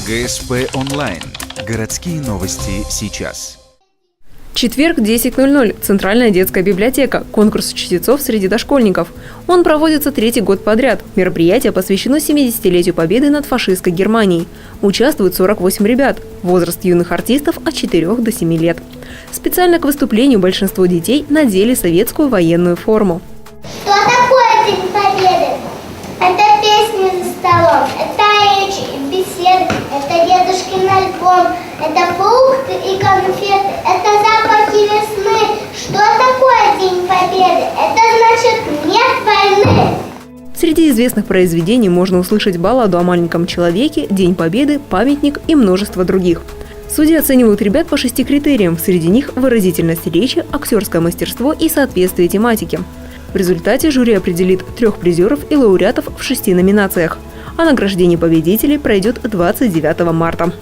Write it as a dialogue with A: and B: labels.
A: ГСП онлайн. Городские новости сейчас.
B: Четверг, 10:00. Центральная детская библиотека. Конкурс чтецов среди дошкольников. Он проводится третий год подряд. Мероприятие посвящено 70-летию победы над фашистской Германией. Участвуют 48 ребят. Возраст юных артистов от 4 до 7 лет. Специально к выступлению большинство детей надели советскую военную форму.
C: Что такое День Победы? Это песни за столом, это речи и беседы, это дедушкин альбом, это фрукты и конфеты, это запахи весны. Что такое День Победы? Это значит нет войны.
B: Среди известных произведений можно услышать балладу о маленьком человеке, День Победы, памятник и множество других. Судьи оценивают ребят по 6 критериям. Среди них выразительность речи, актерское мастерство и соответствие тематике. В результате жюри определит 3 призеров и лауреатов в 6 номинациях. А награждение победителей пройдет 29 марта.